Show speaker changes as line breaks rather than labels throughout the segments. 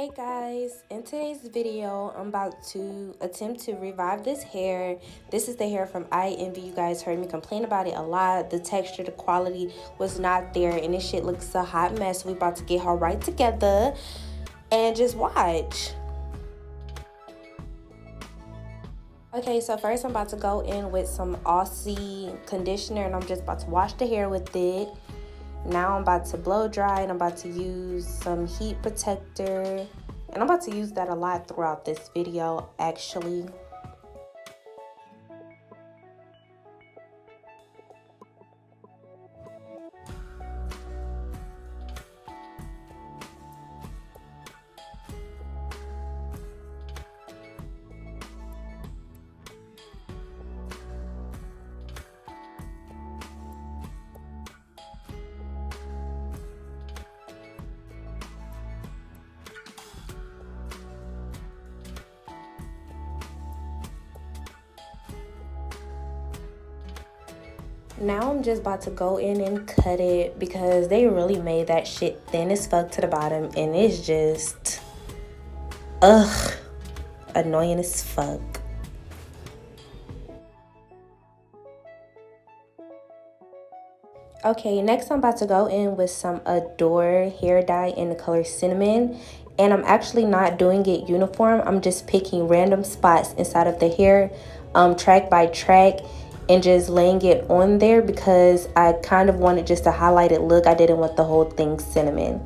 Hey guys, in today's video I'm about to attempt to revive this hair. This is the hair from I Envy. You guys heard me complain about it a lot. The texture, the quality was not there, and this shit looks a hot mess. We about to get her right together and just watch. Okay, so first I'm about to go in with some Aussie conditioner, and I'm just about to wash the hair with it. Now I'm about to blow dry, and I'm about to use some heat protector, and I'm about to use that a lot throughout this video actually. Now I'm just about to go in and cut it because they really made that shit thin as fuck to the bottom, and it's just annoying as fuck. Okay, next I'm about to go in with some Adore hair dye in the color cinnamon, and I'm actually not doing it uniform. I'm just picking random spots inside of the hair, track by track, and just laying it on there because I kind of wanted just a highlighted look. I didn't want the whole thing cinnamon.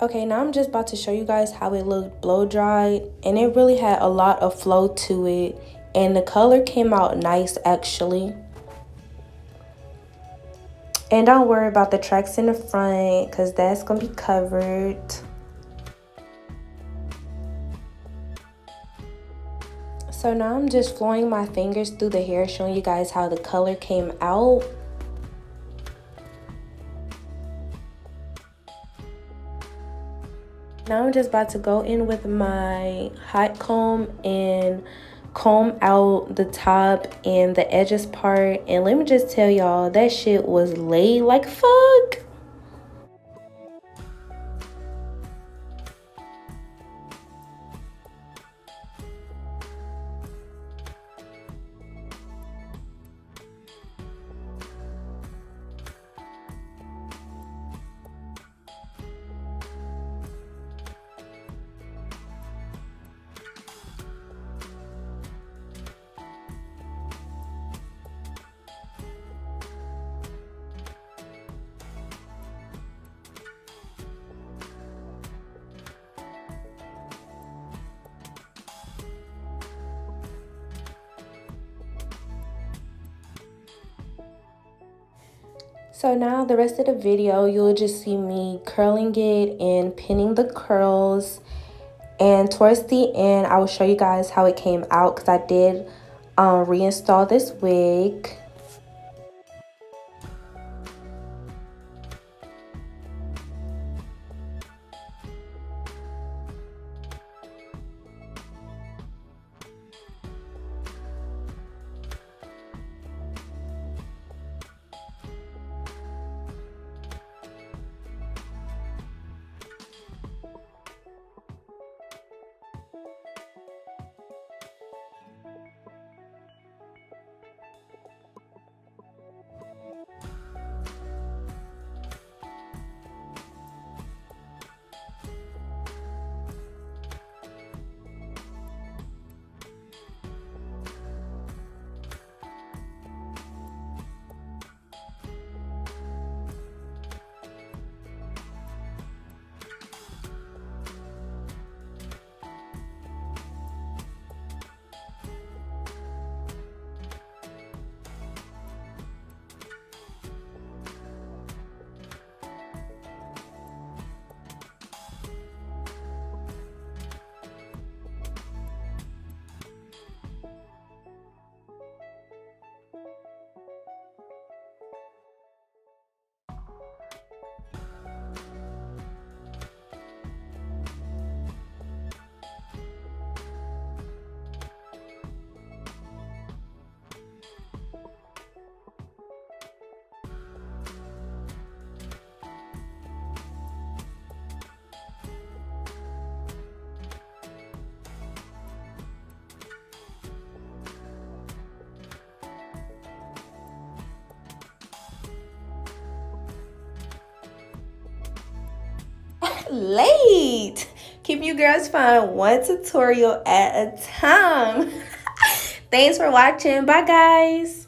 Okay, now I'm just about to show you guys how it looked blow dried, and it really had a lot of flow to it, and the color came out nice actually. And don't worry about the tracks in the front because that's gonna be covered. So now I'm just flowing my fingers through the hair, showing you guys how the color came out. Now I'm just about to go in with my hot comb and comb out the top and the edges part. And let me just tell y'all, that shit was laid like fuck. So now the rest of the video, you'll just see me curling it and pinning the curls. And towards the end, I will show you guys how it came out because I did reinstall this wig. late. Keep you girls fun one tutorial at a time. Thanks for watching. Bye, guys.